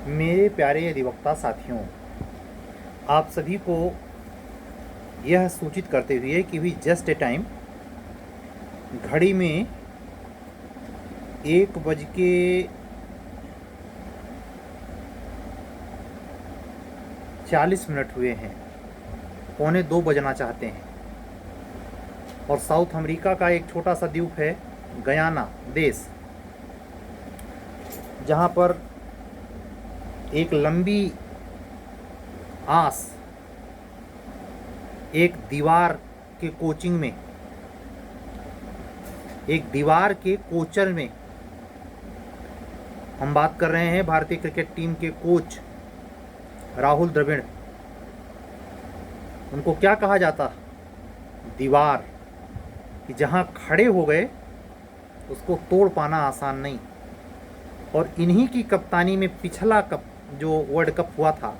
मेरे प्यारे अधिवक्ता साथियों, आप सभी को यह सूचित करते हुए कि भी जस्ट ए टाइम घड़ी में 1:40 हुए हैं, 1:45 बजना चाहते हैं। और साउथ अमेरिका का एक छोटा सा द्वीप है गयाना देश, जहाँ पर एक लंबी आस एक दीवार के कोचिंग में, एक दीवार के कोचर में हम बात कर रहे हैं भारतीय क्रिकेट टीम के कोच राहुल द्रविड़। उनको क्या कहा जाता? दीवार, कि जहां खड़े हो गए उसको तोड़ पाना आसान नहीं। और इन्हीं की कप्तानी में पिछला कप जो वर्ल्ड कप हुआ था,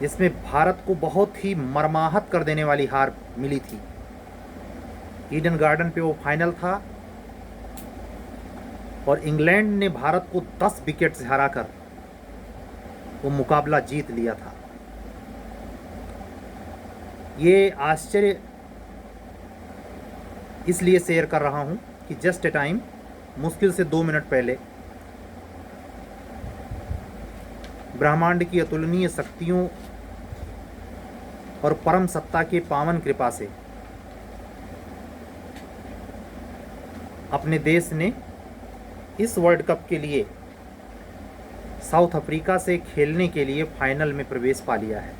जिसमें भारत को बहुत ही मर्माहत कर देने वाली हार मिली थी। ईडन गार्डन पे वो फाइनल था और इंग्लैंड ने भारत को 10 विकेट से हराकर वो मुकाबला जीत लिया था। ये आश्चर्य इसलिए शेयर कर रहा हूं कि जस्ट ए टाइम मुश्किल से 2 मिनट पहले ब्रह्मांड की अतुलनीय शक्तियों और परम सत्ता के पावन कृपा से अपने देश ने इस वर्ल्ड कप के लिए साउथ अफ्रीका से खेलने के लिए फाइनल में प्रवेश पा लिया है।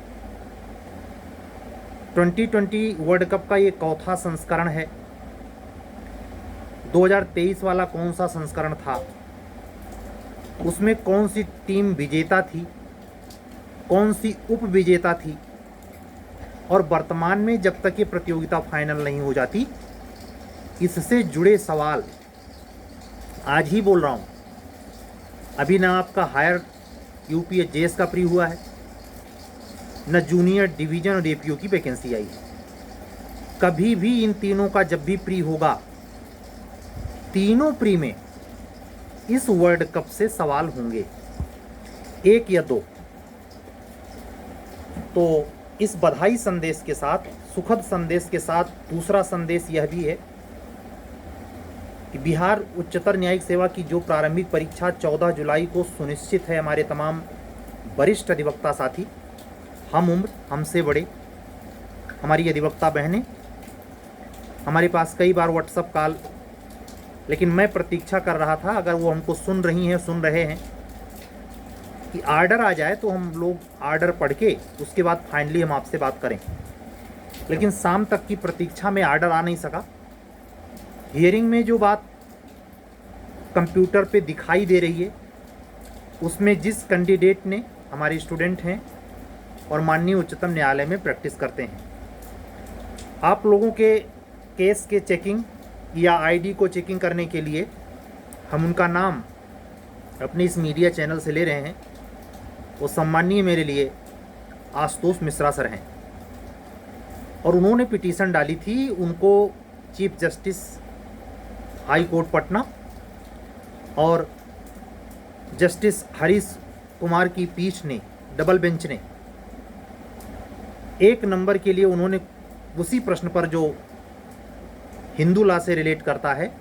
2020 वर्ल्ड कप का ये चौथा संस्करण है। 2023 वाला कौन सा संस्करण था, उसमें कौन सी टीम विजेता थी, कौन सी उप विजेता थी, और वर्तमान में जब तक ये प्रतियोगिता फाइनल नहीं हो जाती, इससे जुड़े सवाल आज ही बोल रहा हूँ। अभी ना आपका हायर यूपीएसजेएस का प्री हुआ है, न जूनियर डिवीजन और एपीओ की वैकेंसी आई है। कभी भी इन तीनों का जब भी प्री होगा, तीनों प्री में इस वर्ल्ड कप से सवाल होंगे, एक या दो। तो इस बधाई संदेश के साथ, सुखद संदेश के साथ, दूसरा संदेश यह भी है कि बिहार उच्चतर न्यायिक सेवा की जो प्रारंभिक परीक्षा 14 जुलाई को सुनिश्चित है, हमारे तमाम वरिष्ठ अधिवक्ता साथी, हम उम्र, हमसे बड़े, हमारी अधिवक्ता बहनें, हमारे पास कई बार व्हाट्सएप कॉल, लेकिन मैं प्रतीक्षा कर रहा था, अगर वो हमको सुन रही हैं, सुन रहे हैं, कि आर्डर आ जाए तो हम लोग आर्डर पढ़ के उसके बाद फाइनली हम आपसे बात करें। लेकिन शाम तक की प्रतीक्षा में आर्डर आ नहीं सका। हियरिंग में जो बात कंप्यूटर पे दिखाई दे रही है, उसमें जिस कैंडिडेट ने, हमारे स्टूडेंट हैं और माननीय उच्चतम न्यायालय में प्रैक्टिस करते हैं, आप लोगों के केस के चेकिंग या आईडी को चेकिंग करने के लिए हम उनका नाम अपने इस मीडिया चैनल से ले रहे हैं। वो सम्माननीय मेरे लिए आशुतोष मिश्रा सर हैं, और उन्होंने पिटीशन डाली थी। उनको chief justice high court Patna और जस्टिस हरीश कुमार की पीठ ने, डबल बेंच ने, 1 नंबर के लिए उन्होंने उसी प्रश्न पर जो हिंदू लॉ से रिलेट करता है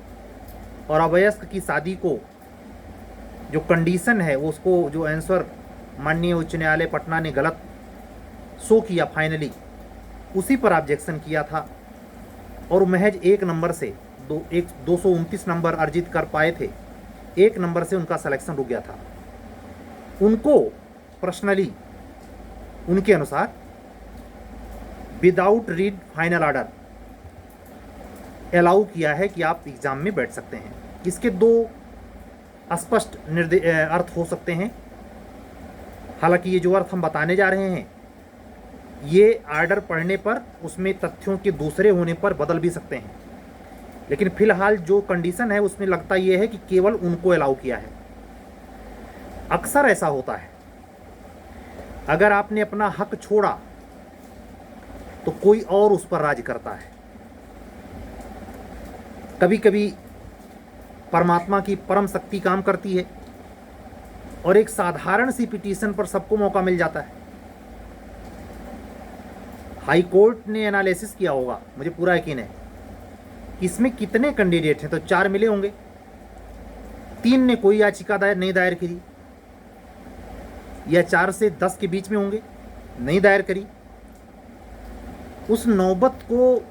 और अवयस्क की शादी को जो कंडीशन है, वो उसको जो आंसर माननीय उच्च न्यायालय पटना ने गलत शो किया फाइनली, उसी पर ऑब्जेक्शन किया था। और महज 1 नंबर से 229 नंबर अर्जित कर पाए थे, 1 नंबर से उनका सिलेक्शन रुक गया था। उनको पर्सनली, उनके अनुसार, without read final order allow किया है कि आप एग्जाम में बैठ सकते हैं। इसके 2 स्पष्ट अर्थ हो सकते हैं। हालांकि ये जो अर्थ हम बताने जा रहे हैं, ये आर्डर पढ़ने पर, उसमें तथ्यों के दूसरे होने पर बदल भी सकते हैं। लेकिन फिलहाल जो कंडीशन है उसमें लगता ये है कि केवल उनको अलाउ किया है। अक्सर ऐसा होता है, अगर आपने अपना हक छोड़ा तो कोई और उस पर राज करता है। कभी कभी परमात्मा की परम शक्ति काम करती है और एक साधारण सी पिटीशन पर सबको मौका मिल जाता है। हाई कोर्ट ने एनालिसिस किया होगा, मुझे पूरा यकीन है कि इसमें कितने कैंडिडेट हैं, तो 4 मिले होंगे, 3 ने कोई याचिका नहीं दायर करी, या 4 से 10 के बीच में होंगे, नहीं दायर करी। उस नौबत को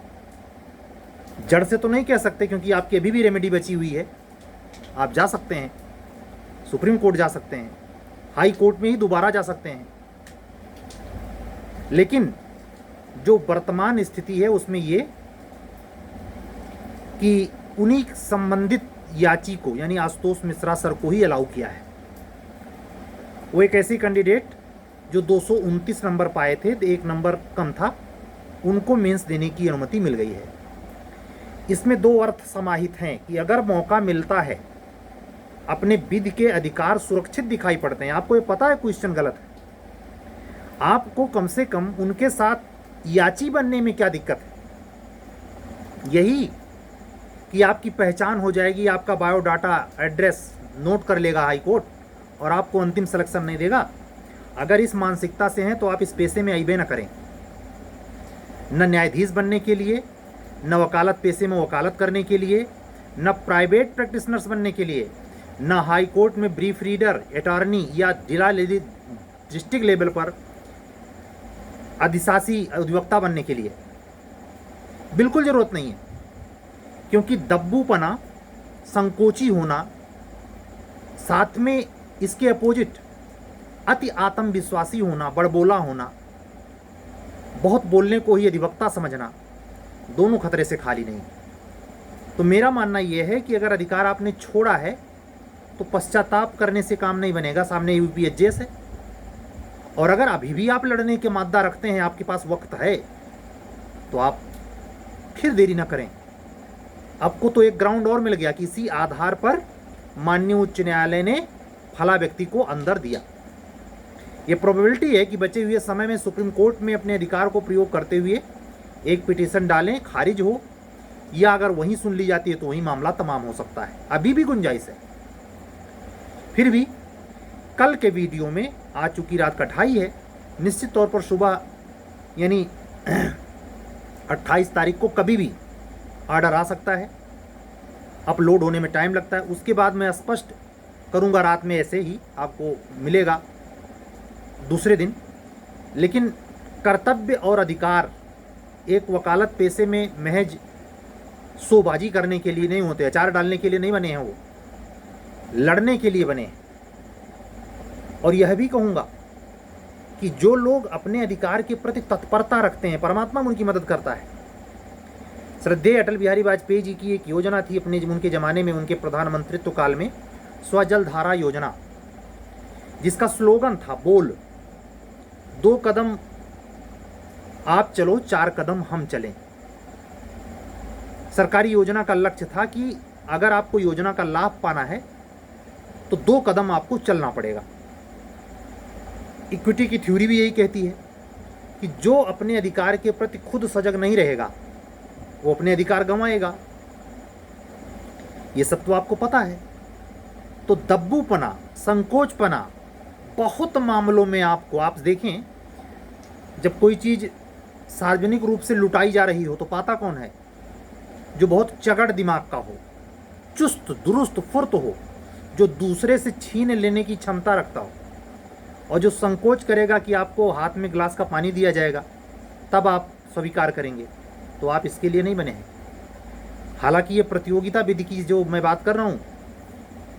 जड़ से तो नहीं कह सकते, क्योंकि आपकी अभी भी रेमेडी बची हुई है, आप जा सकते हैं, सुप्रीम कोर्ट जा सकते हैं, हाई कोर्ट में ही दोबारा जा सकते हैं। लेकिन जो वर्तमान स्थिति है उसमें ये कि उन्हीं संबंधित याची को, यानी आशुतोष मिश्रा सर को ही अलाउ किया है। वो एक ऐसे कैंडिडेट जो 229 नंबर पाए थे, तो 1 नंबर कम था, उनको मेंस देने की अनुमति मिल गई है। इसमें 2 अर्थ समाहित हैं कि अगर मौका मिलता है, अपने विधि के अधिकार सुरक्षित दिखाई पड़ते हैं, आपको ये पता है क्वेश्चन गलत है, आपको कम से कम उनके साथ याची बनने में क्या दिक्कत है? यही कि आपकी पहचान हो जाएगी, आपका बायोडाटा एड्रेस नोट कर लेगा हाई कोर्ट और आपको अंतिम सिलेक्शन नहीं देगा। अगर इस मानसिकता से हैं तो आप इस पेशे में आइबे न करें, न न्यायाधीश बनने के लिए, न वकालत पेशे में वकालत करने के लिए, न प्राइवेट प्रैक्टिशनर्स बनने के लिए, न हाई कोर्ट में ब्रीफ रीडर, अटॉर्नी या जिला डिस्ट्रिक्ट लेवल पर अधिशासी अधिवक्ता बनने के लिए। बिल्कुल ज़रूरत नहीं है, क्योंकि दब्बूपना, संकोची होना, साथ में इसके अपोजिट अति आत्मविश्वासी होना, बड़बोला होना, बहुत बोलने को ही अधिवक्ता समझना, दोनों खतरे से खाली नहीं। तो मेरा मानना यह है कि अगर अधिकार आपने छोड़ा है तो पश्चाताप करने से काम नहीं बनेगा, सामने यूपीएससी है। और अगर अभी भी आप लड़ने के मादा रखते हैं, आपके पास वक्त है, तो आप फिर देरी ना करें। आपको तो एक ग्राउंड और मिल गया कि इसी आधार पर माननीय उच्च न्यायालय ने फला व्यक्ति को अंदर दिया। ये प्रोबेबिलिटी है कि बचे हुए समय में सुप्रीम कोर्ट में अपने अधिकार को प्रयोग करते हुए एक पिटीशन डालें, खारिज हो, या अगर वहीं सुन ली जाती है तो वहीं मामला तमाम हो सकता है, अभी भी गुंजाइश है। फिर भी कल के वीडियो में आज चूंकि रात का 2:30 है, निश्चित तौर पर सुबह यानी 28 तारीख को कभी भी ऑर्डर आ सकता है, अपलोड होने में टाइम लगता है। उसके बाद मैं स्पष्ट करूंगा, रात में ऐसे ही आपको मिलेगा दूसरे दिन। लेकिन कर्तव्य और अधिकार एक वकालत पेशे में महज शोबाजी करने के लिए नहीं होते, अचार डालने के लिए नहीं बने हैं, वो लड़ने के लिए बने हैं। और यह भी कहूँगा कि जो लोग अपने अधिकार के प्रति तत्परता रखते हैं, परमात्मा उनकी मदद करता है। श्रद्धेय अटल बिहारी वाजपेयी जी की एक योजना थी उनके ज़माने में, उनके प्रधानमंत्रित्व काल में, स्वजल धारा योजना, जिसका स्लोगन था बोल 2 कदम आप चलो, 4 कदम हम चलें। सरकारी योजना का लक्ष्य था कि अगर आपको योजना का लाभ पाना है तो 2 कदम आपको चलना पड़ेगा। इक्विटी की थ्योरी भी यही कहती है कि जो अपने अधिकार के प्रति खुद सजग नहीं रहेगा वो अपने अधिकार गंवाएगा। ये सब तो आपको पता है। तो दब्बूपना, संकोचपना बहुत मामलों में आपको, आप देखें जब कोई चीज़ सार्वजनिक रूप से लुटाई जा रही हो तो पाता कौन है? जो बहुत चगड़ दिमाग का हो, चुस्त दुरुस्त फुर्त हो, जो दूसरे से छीन लेने की क्षमता रखता हो, और जो संकोच करेगा कि आपको हाथ में गिलास का पानी दिया जाएगा तब आप स्वीकार करेंगे, तो आप इसके लिए नहीं बने हैं। हालांकि ये प्रतियोगिता विधि की जो मैं बात कर रहा हूँ,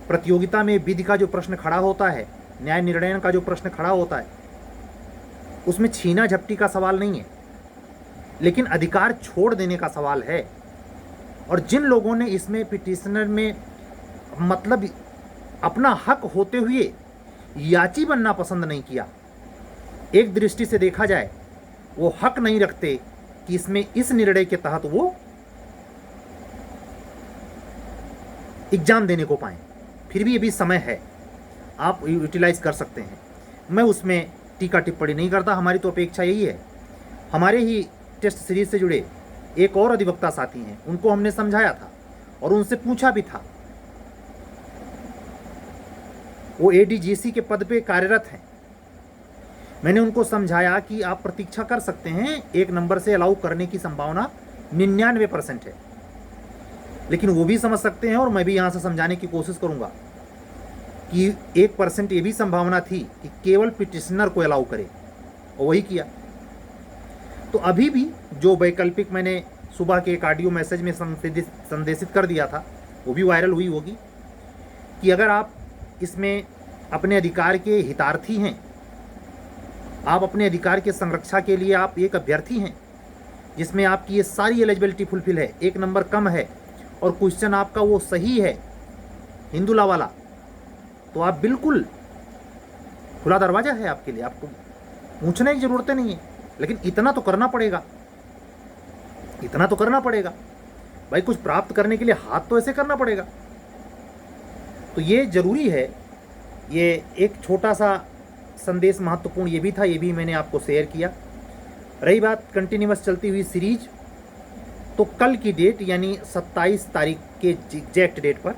प्रतियोगिता में विधि का जो प्रश्न खड़ा होता है, न्याय निर्णय का जो प्रश्न खड़ा होता है, उसमें छीना झपटी का सवाल नहीं है, लेकिन अधिकार छोड़ देने का सवाल है। और जिन लोगों ने इसमें पिटिशनर में मतलब अपना हक होते हुए याची बनना पसंद नहीं किया, एक दृष्टि से देखा जाए वो हक नहीं रखते कि इसमें इस निर्णय के तहत वो एग्जाम देने को पाएं। फिर भी अभी समय है, आप यूटिलाइज कर सकते हैं। मैं उसमें टीका टिप्पणी नहीं करता। हमारी तो अपेक्षा यही है। हमारे ही टेस्ट सीरीज से जुड़े एक और अधिवक्ता साथी हैं, उनको हमने समझाया था और उनसे पूछा भी था वो ADGC के पद पे कार्यरत हैं। मैंने उनको समझाया कि आप प्रतीक्षा कर सकते हैं, 1 नंबर से अलाउ करने की संभावना 99% है, लेकिन वो भी समझ सकते हैं और मैं भी यहाँ से समझाने की कोशिश करूँगा कि 1% ये भी संभावना थी कि केवल पिटिशनर को अलाउ करे, और वही किया। तो अभी भी जो वैकल्पिक मैंने सुबह के एक ऑडियो मैसेज में संदेशित कर दिया था, वो भी वायरल हुई होगी कि अगर आप इसमें अपने अधिकार के हितार्थी हैं, आप अपने अधिकार के संरक्षा के लिए आप एक अभ्यर्थी हैं जिसमें आपकी ये सारी एलिजिबिलिटी फुलफिल है, 1 नंबर कम है और क्वेश्चन आपका वो सही है हिंदुला वाला, तो आप बिल्कुल खुला दरवाजा है आपके लिए, आपको पूछने की ज़रूरत नहीं है। लेकिन इतना तो करना पड़ेगा, इतना तो करना पड़ेगा भाई, कुछ प्राप्त करने के लिए हाथ तो ऐसे करना पड़ेगा। तो ये ज़रूरी है। ये एक छोटा सा संदेश महत्वपूर्ण ये भी था, ये भी मैंने आपको शेयर किया। रही बात कंटिन्यूअस चलती हुई सीरीज, तो कल की डेट यानी 27 तारीख के एग्जैक्ट डेट पर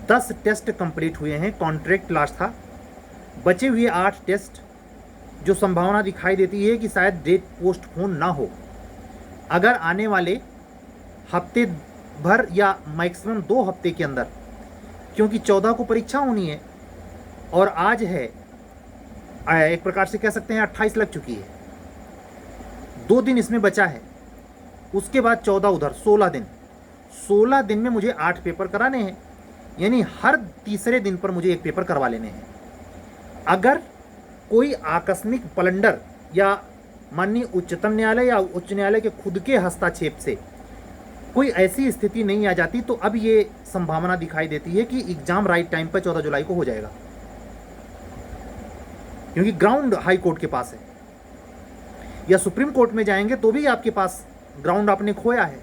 10 टेस्ट कंप्लीट हुए हैं, कॉन्ट्रैक्ट लास्ट था। बचे हुए 8 टेस्ट जो संभावना दिखाई देती है कि शायद डेट पोस्टपोन ना हो। अगर आने वाले हफ्ते भर या मैक्सिमम 2 हफ्ते के अंदर, क्योंकि 14 को परीक्षा होनी है और आज है एक प्रकार से कह सकते हैं 28 लग चुकी है, 2 दिन इसमें बचा है, उसके बाद 14 उधर 16 दिन, 16 दिन में मुझे 8 पेपर कराने हैं, यानी हर तीसरे दिन पर मुझे 1 पेपर करवा लेने हैं। अगर कोई आकस्मिक ब्लंडर या माननीय उच्चतम न्यायालय या उच्च न्यायालय के खुद के हस्तक्षेप से कोई ऐसी स्थिति नहीं आ जाती, तो अब ये संभावना दिखाई देती है कि एग्जाम राइट टाइम पर 14 जुलाई को हो जाएगा, क्योंकि ग्राउंड हाई कोर्ट के पास है, या सुप्रीम कोर्ट में जाएंगे तो भी आपके पास ग्राउंड आपने खोया है।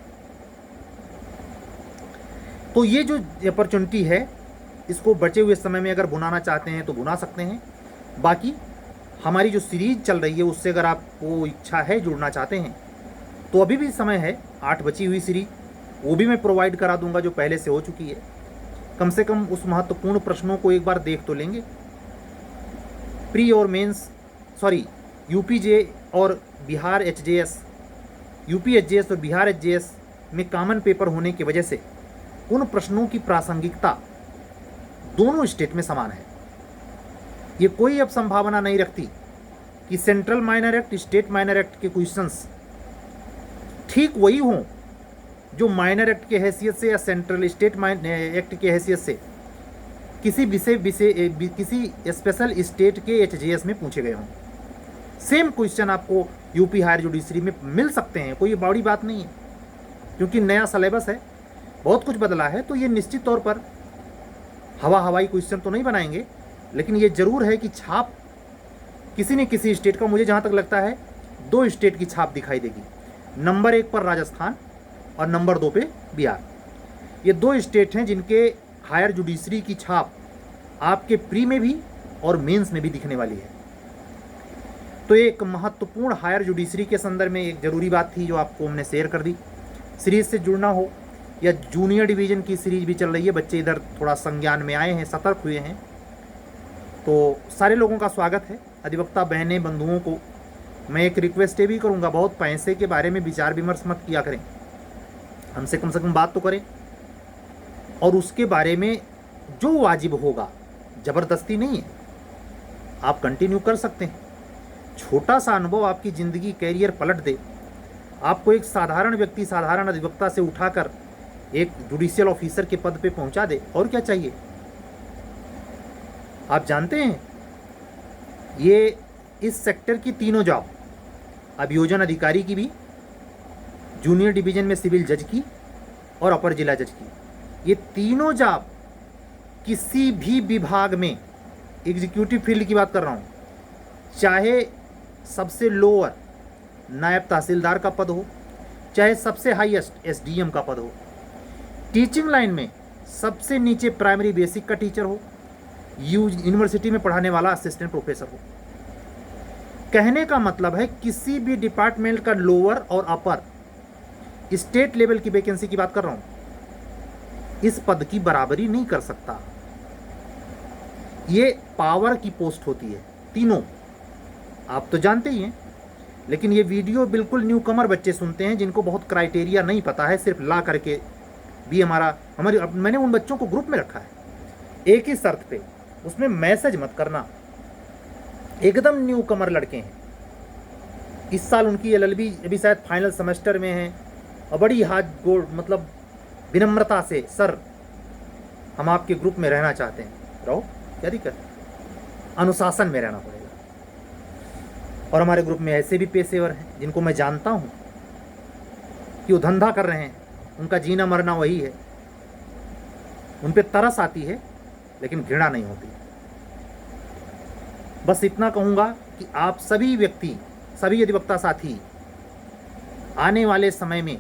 तो ये जो अपॉर्चुनिटी है, इसको बचे हुए समय में अगर भुनाना चाहते हैं तो भुना सकते हैं। बाकी हमारी जो सीरीज चल रही है उससे अगर आपको इच्छा है, जुड़ना चाहते हैं, तो अभी भी समय है। 8 बची हुई सीरीज वो भी मैं प्रोवाइड करा दूंगा जो पहले से हो चुकी है। कम से कम उस महत्वपूर्ण प्रश्नों को एक बार देख तो लेंगे। प्री और मेंस यूपीजे और बिहार एचजेएस, यूपी एचजेएस और बिहार एचजेएस में कॉमन पेपर होने की वजह से उन प्रश्नों की प्रासंगिकता दोनों स्टेट में समान है। ये कोई अब संभावना नहीं रखती कि central minor act, state minor act के क्वेश्चंस ठीक वही हों जो माइनर एक्ट के हैसियत से या सेंट्रल स्टेट एक्ट के हैसियत से किसी स्पेशल स्टेट के एचजेएस में पूछे गए हों। सेम क्वेश्चन आपको यूपी हायर जुडिशरी में मिल सकते हैं, कोई बड़ी बात नहीं है, क्योंकि नया सिलेबस है, बहुत कुछ बदला है। तो ये निश्चित तौर पर हवाई क्वेश्चन तो नहीं बनाएंगे, लेकिन ये जरूर है कि छाप किसी न किसी स्टेट का, मुझे जहाँ तक लगता है 2 स्टेट की छाप दिखाई देगी। नंबर 1 पर राजस्थान और नंबर 2 पे बिहार। ये 2 स्टेट हैं जिनके हायर जुडिशरी की छाप आपके प्री में भी और मेंस में भी दिखने वाली है। तो एक महत्वपूर्ण हायर जुडिशरी के संदर्भ में एक ज़रूरी बात थी जो आपको हमने शेयर कर दी। सीरीज से जुड़ना हो या जूनियर डिवीज़न की सीरीज भी चल रही है, बच्चे इधर थोड़ा संज्ञान में आए हैं, सतर्क हुए हैं, तो सारे लोगों का स्वागत है। अधिवक्ता बहनें बंधुओं को मैं एक रिक्वेस्ट ये भी करूँगा, बहुत पैसे के बारे में विचार विमर्श मत किया करें, हमसे कम से कम बात तो करें, और उसके बारे में जो वाजिब होगा, ज़बरदस्ती नहीं है, आप कंटिन्यू कर सकते हैं। छोटा सा अनुभव आपकी ज़िंदगी कैरियर पलट दे, आपको एक साधारण व्यक्ति, साधारण अधिवक्ता से उठाकर एक जुडिशियल ऑफिसर के पद पे पहुंचा दे, और क्या चाहिए। आप जानते हैं ये इस सेक्टर की तीनों जॉब, अभियोजन अधिकारी की भी, जूनियर डिवीज़न में सिविल जज की और अपर जिला जज की, ये तीनों जॉब किसी भी विभाग में, एग्जीक्यूटिव फील्ड की बात कर रहा हूँ, चाहे सबसे लोअर नायब तहसीलदार का पद हो, चाहे सबसे हाईएस्ट एसडीएम का पद हो, टीचिंग लाइन में सबसे नीचे प्राइमरी बेसिक का टीचर हो, यूनिवर्सिटी में पढ़ाने वाला असिस्टेंट प्रोफेसर हो। कहने का मतलब है किसी भी डिपार्टमेंट का लोअर और अपर स्टेट लेवल की वैकेंसी की बात कर रहा हूं, इस पद की बराबरी नहीं कर सकता। ये पावर की पोस्ट होती है तीनों, आप तो जानते ही हैं। लेकिन ये वीडियो बिल्कुल न्यू कमर बच्चे सुनते हैं जिनको बहुत क्राइटेरिया नहीं पता है, सिर्फ ला करके भी मैंने उन बच्चों को ग्रुप में रखा है एक ही शर्त पे, उसमें मैसेज मत करना। एकदम न्यू कमर लड़के हैं, इस साल उनकी एलएलबी अभी शायद फाइनल सेमेस्टर में है, और बड़ी हाथ गोड़ मतलब विनम्रता से, सर हम आपके ग्रुप में रहना चाहते हैं। रहो, क्या दिक्कत, अनुशासन में रहना पड़ेगा। और हमारे ग्रुप में ऐसे भी पेशेवर हैं जिनको मैं जानता हूं कि वो धंधा कर रहे हैं, उनका जीना मरना वही है, उन पे तरस आती है लेकिन घृणा नहीं होती। बस इतना कहूंगा कि आप सभी व्यक्ति, सभी अधिवक्ता साथी, आने वाले समय में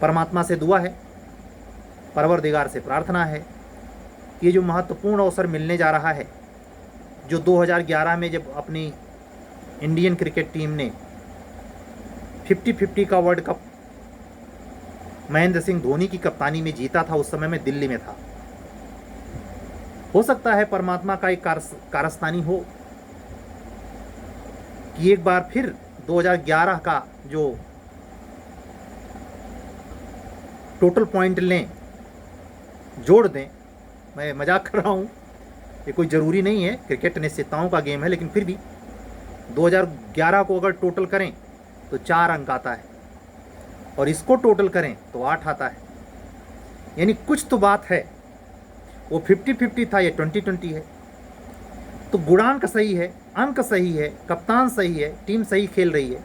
परमात्मा से दुआ है, परवरदिगार से प्रार्थना है कि ये जो महत्वपूर्ण अवसर मिलने जा रहा है, जो 2011 में जब अपनी इंडियन क्रिकेट टीम ने 50-50 का वर्ल्ड कप महेंद्र सिंह धोनी की कप्तानी में जीता था, उस समय मैं दिल्ली में था। हो सकता है परमात्मा का एक कारस्तानी हो कि एक बार फिर 2011 का जो टोटल पॉइंट लें, जोड़ दें। मैं मजाक कर रहा हूँ, ये कोई ज़रूरी नहीं है, क्रिकेट निश्चितताओं का गेम है, लेकिन फिर भी 2011 को अगर टोटल करें तो 4 अंक आता है, और इसको टोटल करें तो 8 आता है। यानी कुछ तो बात है, वो 50-50 था, ये 20-20 है। तो गुणांक सही है, अंक सही है, कप्तान सही है, टीम सही खेल रही है,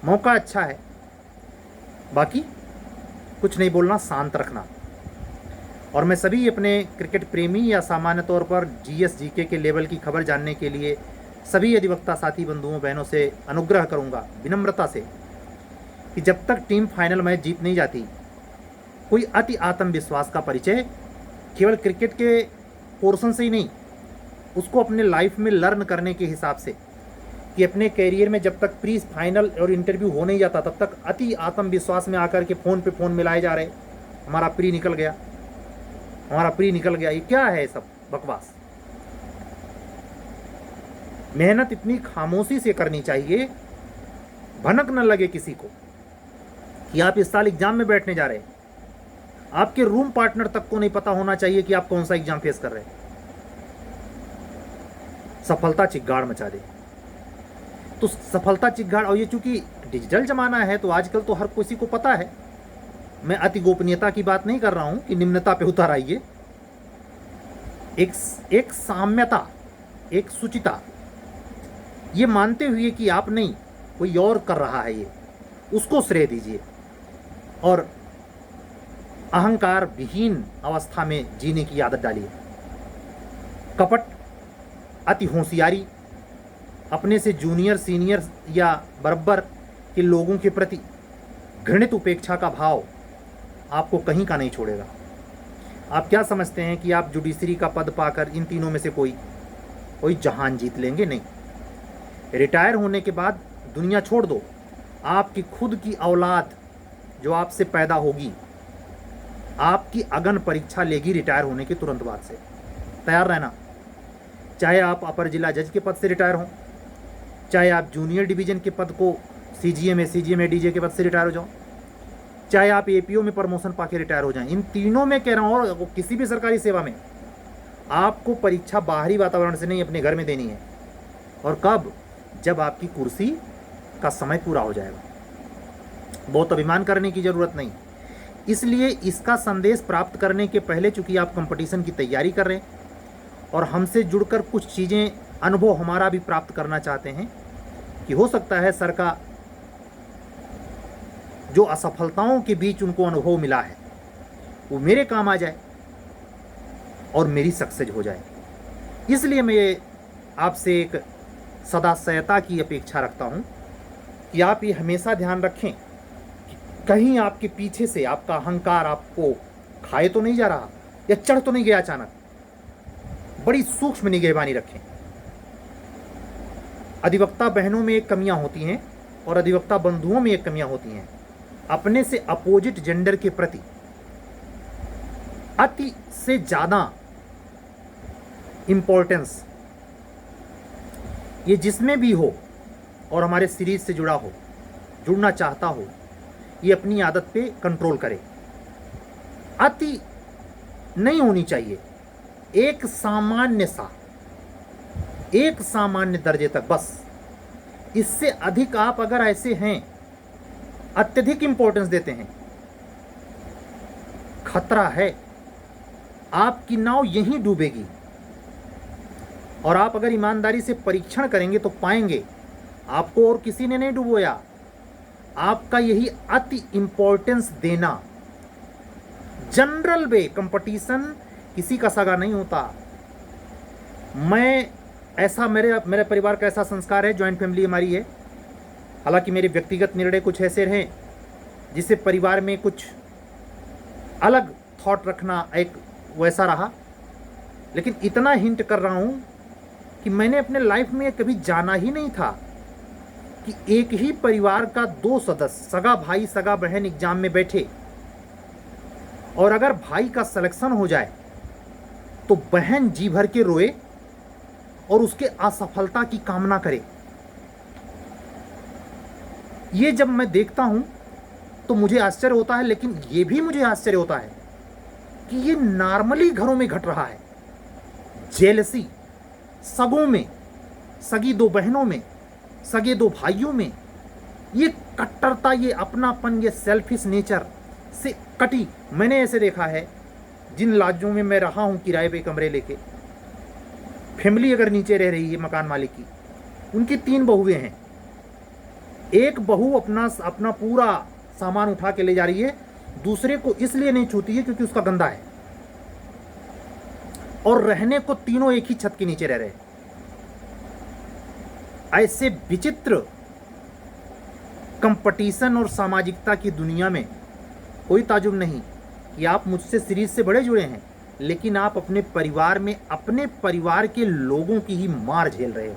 मौका अच्छा है। बाकी कुछ नहीं बोलना, शांत रखना। और मैं सभी अपने क्रिकेट प्रेमी या सामान्य तौर पर जीएस जीके के लेवल की खबर जानने के लिए सभी अधिवक्ता साथी बंधुओं बहनों से अनुग्रह करूंगा विनम्रता से कि जब तक टीम फाइनल मैच जीत नहीं जाती, कोई अति आत्मविश्वास का परिचय केवल क्रिकेट के पोर्शन से ही नहीं, उसको अपने लाइफ में लर्न करने के हिसाब से कि अपने कैरियर में जब तक प्री फाइनल और इंटरव्यू हो नहीं जाता तब तक अति आत्मविश्वास में आकर के फ़ोन पे फ़ोन मिलाए जा रहे, हमारा प्री निकल गया, हमारा प्री निकल गया। ये क्या है, सब बकवास। मेहनत इतनी खामोशी से करनी चाहिए, भनक न लगे किसी को कि आप इस साल एग्जाम में बैठने जा रहे हैं। आपके रूम पार्टनर तक को नहीं पता होना चाहिए कि आप कौन सा एग्जाम फेस कर रहे हैं। सफलता चिक्गाड़ मचा दे। तो सफलता चिक्गाड़, और ये चूंकि डिजिटल जमाना है तो आजकल तो हर किसी को पता है। मैं अति गोपनीयता की बात नहीं कर रहा हूं कि निम्नता पे उतर आइए। एक साम्यता, एक सुचिता, ये मानते हुए कि आप नहीं, कोई और कर रहा है, ये उसको श्रेय दीजिए। और अहंकार विहीन अवस्था में जीने की आदत डालिए। कपट, अति होशियारी, अपने से जूनियर सीनियर या बराबर के लोगों के प्रति घृणित उपेक्षा का भाव आपको कहीं का नहीं छोड़ेगा। आप क्या समझते हैं कि आप जुडिशरी का पद पाकर इन तीनों में से कोई जहान जीत लेंगे? नहीं। रिटायर होने के बाद दुनिया छोड़ दो, आपकी खुद की औलाद जो आपसे पैदा होगी आपकी अगन परीक्षा लेगी रिटायर होने के तुरंत बाद से। तैयार रहना। चाहे आप अपर जिला जज के पद से रिटायर हों, चाहे आप जूनियर डिवीजन के पद को सीजीएम एडीजे के पद से रिटायर हो जाओ, चाहे आप एपीओ में प्रमोशन पाके रिटायर हो जाएं, इन तीनों में कह रहा हूँ, और किसी भी सरकारी सेवा में आपको परीक्षा बाहरी वातावरण से नहीं अपने घर में देनी है। और कब? जब आपकी कुर्सी का समय पूरा हो जाएगा। बहुत अभिमान करने की जरूरत नहीं। इसलिए इसका संदेश प्राप्त करने के पहले, चूंकि आप कंपटीशन की तैयारी कर रहे हैं और हमसे जुड़कर कुछ चीज़ें, अनुभव हमारा भी प्राप्त करना चाहते हैं, कि हो सकता है सर का जो असफलताओं के बीच उनको अनुभव मिला है वो मेरे काम आ जाए और मेरी सक्सेस हो जाए। इसलिए मैं आपसे एक सदाशयता की अपेक्षा रखता हूं कि आप ये हमेशा ध्यान रखें कि कहीं आपके पीछे से आपका अहंकार आपको खाए तो नहीं जा रहा या चढ़ तो नहीं गया अचानक। बड़ी सूक्ष्म निगहबानी रखें। अधिवक्ता बहनों में एक कमियां होती हैं और अधिवक्ता बंधुओं में एक कमियां होती हैं, अपने से अपोजिट जेंडर के प्रति अति से ज़्यादा इम्पोर्टेंस, ये जिसमें भी हो और हमारे सीरीज से जुड़ा हो, जुड़ना चाहता हो, ये अपनी आदत पे कंट्रोल करे। अति नहीं होनी चाहिए, एक सामान्य दर्जे तक बस। इससे अधिक आप अगर ऐसे हैं, अत्यधिक इंपॉर्टेंस देते हैं, खतरा है, आपकी नाव यहीं डूबेगी। और आप अगर ईमानदारी से परीक्षण करेंगे तो पाएंगे आपको और किसी ने नहीं डुबोया, आपका यही अति इंपॉर्टेंस देना। जनरल वे कंपटीशन किसी का सगा नहीं होता। मैं ऐसा, मेरे परिवार का ऐसा संस्कार है, जॉइंट फैमिली हमारी है। हालांकि मेरे व्यक्तिगत निर्णय कुछ ऐसे रहे जिससे परिवार में कुछ अलग थॉट रखना एक वैसा रहा, लेकिन इतना हिंट कर रहा हूं कि मैंने अपने लाइफ में कभी जाना ही नहीं था कि एक ही परिवार का 2 सदस्य, सगा भाई सगा बहन एग्जाम में बैठे और अगर भाई का सिलेक्शन हो जाए तो बहन जी भर के रोए और उसके असफलता की कामना करे। ये जब मैं देखता हूं तो मुझे आश्चर्य होता है, लेकिन ये भी मुझे आश्चर्य होता है कि ये नॉर्मली घरों में घट रहा है। जेलसी सगों में, सगी 2 बहनों में, सगे 2 भाइयों में, ये कट्टरता, ये अपनापन, ये सेल्फिश नेचर से कटी। मैंने ऐसे देखा है जिन राज्यों में मैं रहा हूं किराए पे कमरे लेके, फैमिली अगर नीचे रह रही है मकान मालिक की, उनकी 3 बहुएं हैं। एक बहू अपना पूरा सामान उठा के ले जा रही है, दूसरे को इसलिए नहीं छूती है क्योंकि उसका गंदा है, और रहने को तीनों एक ही छत के नीचे रह रहे हैं। ऐसे विचित्र कंपटीशन और सामाजिकता की दुनिया में कोई ताजुब नहीं कि आप मुझसे सीरीज से बड़े जुड़े हैं, लेकिन आप अपने परिवार में अपने परिवार के लोगों की ही मार झेल रहे हो।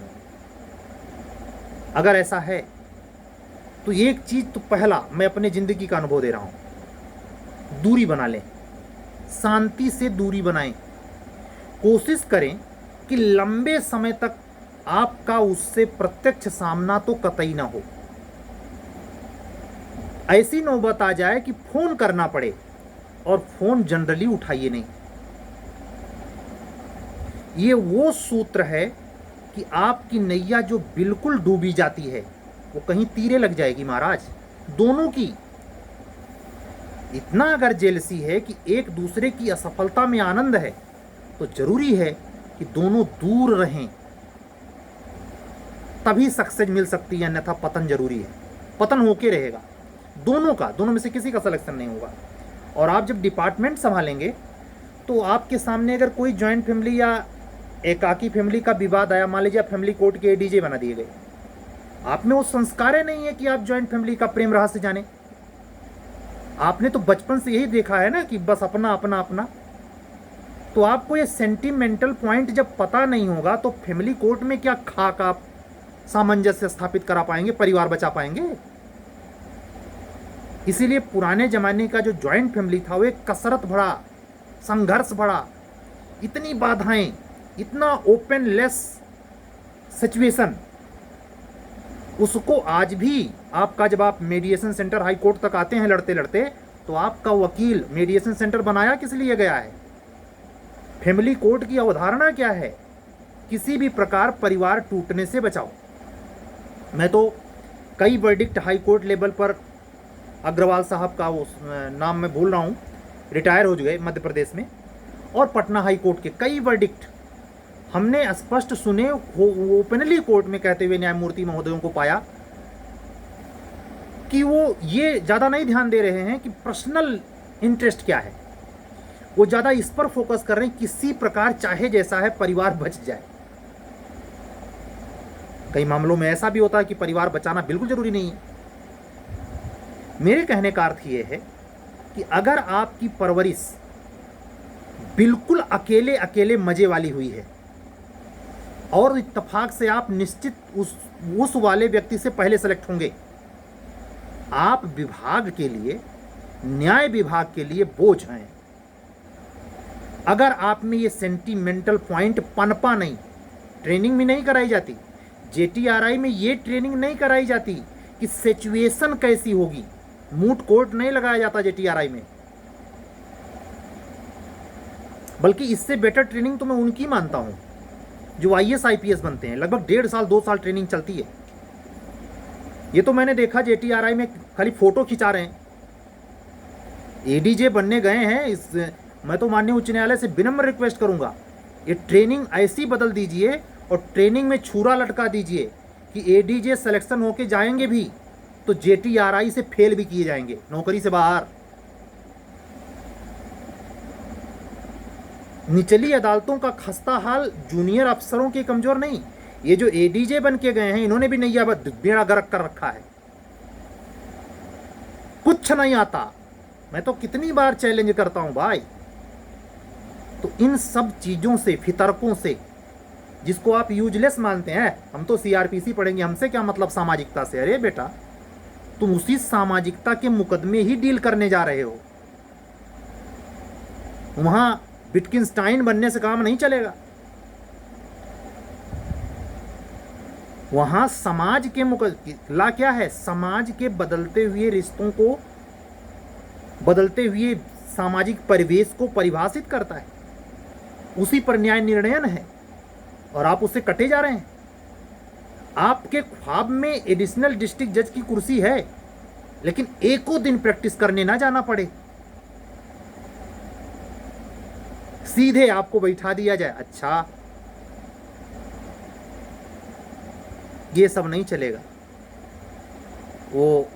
अगर ऐसा है तो एक चीज तो पहला मैं अपने जिंदगी का अनुभव दे रहा हूं, दूरी बना लें, शांति से दूरी बनाएं। कोशिश करें कि लंबे समय तक आपका उससे प्रत्यक्ष सामना तो कतई ना हो। ऐसी नौबत आ जाए कि फोन करना पड़े और फोन जनरली उठाइए नहीं। ये वो सूत्र है कि आपकी नैया जो बिल्कुल डूबी जाती है वो कहीं तीरे लग जाएगी महाराज, दोनों की। इतना अगर जेलसी है कि एक दूसरे की असफलता में आनंद है तो जरूरी है कि दोनों दूर रहें, तभी सक्सेस मिल सकती है, अन्यथा पतन जरूरी है। पतन होके रहेगा दोनों का, दोनों में से किसी का सिलेक्शन नहीं होगा। और आप जब डिपार्टमेंट संभालेंगे तो आपके सामने अगर कोई जॉइंट फैमिली या एकाकी फैमिली का विवाद आया, मान लीजिए फैमिली कोर्ट के एडीजे बना दिए गए, आप में वो संस्कार नहीं है कि आप जॉइंट फैमिली का प्रेम रहस्य जाने। आपने तो बचपन से यही देखा है ना कि बस अपना अपना अपना। तो आपको ये सेंटिमेंटल पॉइंट जब पता नहीं होगा तो फैमिली कोर्ट में क्या खाक आप सामंजस्य स्थापित करा पाएंगे, परिवार बचा पाएंगे? इसीलिए पुराने जमाने का जो जॉइंट फैमिली था वो एक कसरत भरा, संघर्ष भरा, इतनी बाधाएं, इतना ओपन लेस सिचुएशन, उसको आज भी आपका, जब आप मीडिएशन सेंटर हाई कोर्ट तक आते हैं लड़ते लड़ते, तो आपका वकील मीडिएशन सेंटर बनाया किस लिए गया है? फैमिली कोर्ट की अवधारणा क्या है? किसी भी प्रकार परिवार टूटने से बचाओ। मैं तो कई वर्डिक्ट हाई कोर्ट लेवल पर, अग्रवाल साहब का वो नाम मैं भूल रहा हूँ, रिटायर हो गए मध्य प्रदेश में, और पटना हाई कोर्ट के कई वर्डिक्ट हमने स्पष्ट सुने, ओपनली कोर्ट में कहते हुए न्यायमूर्ति महोदयों को पाया कि वो ये ज़्यादा नहीं ध्यान दे रहे हैं कि पर्सनल इंटरेस्ट क्या है, वो ज़्यादा इस पर फोकस कर रहे हैं किसी प्रकार चाहे जैसा है परिवार बच जाए। कई मामलों में ऐसा भी होता है कि परिवार बचाना बिल्कुल जरूरी नहीं है। मेरे कहने का अर्थ ये है कि अगर आपकी परवरिश बिल्कुल अकेले अकेले मजे वाली हुई है और इत्तेफाक से आप निश्चित उस वाले व्यक्ति से पहले सेलेक्ट होंगे, आप विभाग के लिए, न्याय विभाग के लिए बोझ हैं। अगर आप में ये सेंटीमेंटल पॉइंट पनपा नहीं, ट्रेनिंग में नहीं कराई जाती, जेटीआरआई में ये ट्रेनिंग नहीं कराई जाती कि सिचुएशन कैसी होगी, मूट कोर्ट नहीं लगाया जाता जेटीआरआई में, बल्कि इससे बेटर ट्रेनिंग तो मैं उनकी मानता हूं जो आईएएस आईपीएस बनते हैं। लगभग 1.5 साल 2 साल ट्रेनिंग चलती है। ये तो मैंने देखा जेटीआरआई में खाली फोटो खिंचा रहे हैं, एडीजे बनने गए हैं। मैं तो माननीय उच्च न्यायालय से विनम्र रिक्वेस्ट करूंगा, ये ट्रेनिंग ऐसी बदल दीजिए और ट्रेनिंग में छुरा लटका दीजिए कि एडीजे सिलेक्शन होके जाएंगे भी तो जेटीआरआई से फेल भी किए जाएंगे, नौकरी से बाहर। निचली अदालतों का खस्ता हाल जूनियर अफसरों के कमजोर नहीं, ये जो एडीजे बन के गए हैं इन्होंने भी नैया बेड़ा गर्क कर रखा है, कुछ नहीं आता। मैं तो कितनी बार चैलेंज करता हूं भाई। तो इन सब चीजों से, फितरकों से, जिसको आप यूजलेस मानते हैं, हम तो सीआरपीसी पढ़ेंगे, हमसे क्या मतलब सामाजिकता से। अरे बेटा, तुम उसी सामाजिकता के मुकदमे ही डील करने जा रहे हो। वहां विटकिंस्टाइन बनने से काम नहीं चलेगा। वहां समाज के मुकदला क्या है, समाज के बदलते हुए रिश्तों को, बदलते हुए सामाजिक परिवेश को परिभाषित करता है, उसी पर न्याय निर्णयन है और आप उससे कटे जा रहे हैं। आपके ख्वाब में एडिशनल डिस्ट्रिक्ट जज की कुर्सी है, लेकिन एको दिन प्रैक्टिस करने ना जाना पड़े, सीधे आपको बैठा दिया जाए। अच्छा, ये सब नहीं चलेगा। वो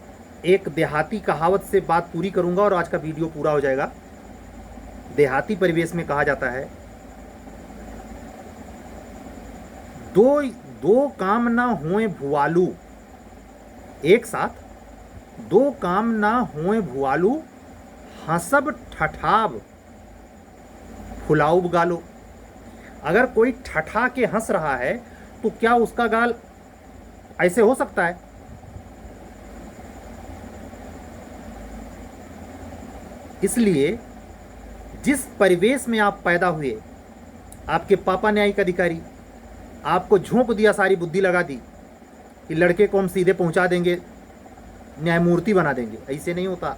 एक देहाती कहावत से बात पूरी करूंगा और आज का वीडियो पूरा हो जाएगा। देहाती परिवेश में कहा जाता है, दो काम ना होए भुआलू, एक साथ दो काम ना होए भुआलू, हंसब ठठाब फुलाऊब गालो। अगर कोई ठठा के हंस रहा है तो क्या उसका गाल ऐसे हो सकता है? इसलिए जिस परिवेश में आप पैदा हुए, आपके पापा न्यायिक अधिकारी, आपको झोंक दिया, सारी बुद्धि लगा दी कि लड़के को हम सीधे पहुंचा देंगे, न्यायमूर्ति बना देंगे। ऐसे नहीं होता।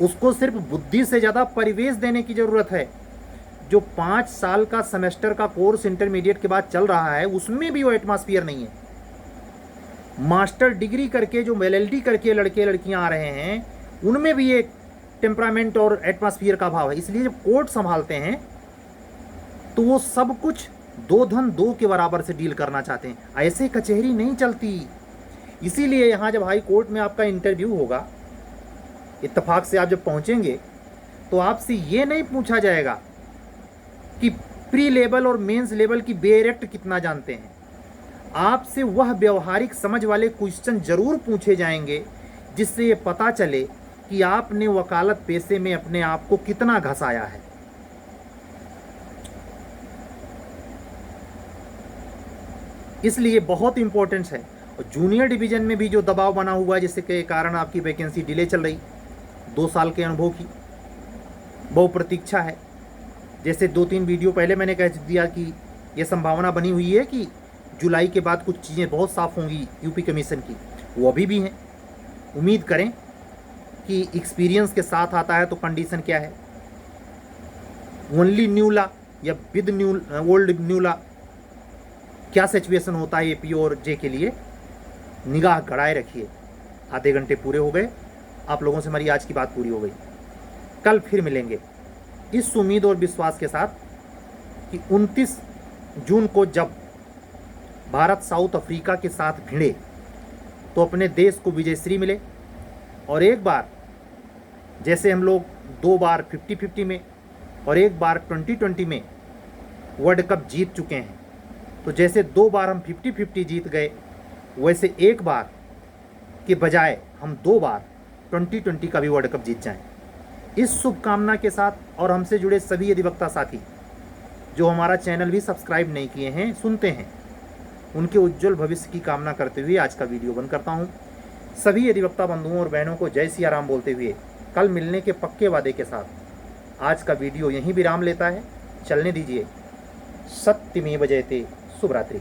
उसको सिर्फ बुद्धि से ज़्यादा परिवेश देने की ज़रूरत है। जो 5 साल का सेमेस्टर का कोर्स इंटरमीडिएट के बाद चल रहा है, उसमें भी वो एटमॉस्फेयर नहीं है। मास्टर डिग्री करके जो एलएलडी करके लड़के लड़कियां आ रहे हैं, उनमें भी एक टेम्परामेंट और एटमॉस्फेयर का भाव है। इसलिए जब कोर्ट संभालते हैं तो वो सब कुछ 2 धन 2 के बराबर से डील करना चाहते हैं। ऐसे कचहरी नहीं चलती। इसीलिए यहाँ जब हाई कोर्ट में आपका इंटरव्यू होगा, इत्तेफाक से आप जब पहुँचेंगे तो आपसे ये नहीं पूछा जाएगा कि प्री लेवल और मेंस लेवल की बेरेक्ट कितना जानते हैं। आपसे वह व्यवहारिक समझ वाले क्वेश्चन जरूर पूछे जाएंगे जिससे ये पता चले कि आपने वकालत पेशे में अपने आप को कितना घसाया है। इसलिए बहुत इंपॉर्टेंट है। और जूनियर डिवीजन में भी जो दबाव बना हुआ है, जिसके कारण आपकी वैकेंसी डिले चल रही, 2 साल के अनुभव की बहु प्रतीक्षा है। जैसे 2-3 वीडियो पहले मैंने कह दिया कि यह संभावना बनी हुई है कि जुलाई के बाद कुछ चीज़ें बहुत साफ होंगी यूपी कमीशन की, वो अभी भी हैं। उम्मीद करें कि एक्सपीरियंस के साथ आता है। तो कंडीशन क्या है, ओनली न्यू ला या विद न्यू ओल्ड न्यू ला, क्या सिचुएशन होता है एपी और जे के लिए, निगाह गड़ाए रखिए। आधे घंटे पूरे हो गए, आप लोगों से हमारी आज की बात पूरी हो गई। कल फिर मिलेंगे इस उम्मीद और विश्वास के साथ कि 29 जून को जब भारत साउथ अफ्रीका के साथ भिड़े तो अपने देश को विजयश्री मिले। और एक बार जैसे हम लोग 2 बार 50-50 में और 1 बार 2020 में वर्ल्ड कप जीत चुके हैं, तो जैसे 2 बार हम 50-50 जीत गए, वैसे 1 बार के बजाय हम 2 बार 2020 का भी वर्ल्ड कप जीत जाएं। इस शुभकामना के साथ और हमसे जुड़े सभी अधिवक्ता साथी जो हमारा चैनल भी सब्सक्राइब नहीं किए हैं, सुनते हैं, उनके उज्जवल भविष्य की कामना करते हुए आज का वीडियो बंद करता हूं। सभी अधिवक्ता बंधुओं और बहनों को जय सिया राम बोलते हुए कल मिलने के पक्के वादे के साथ आज का वीडियो यहीं विराम लेता है। चलने दीजिए। सत्यमेव जयते। शुभ रात्रि।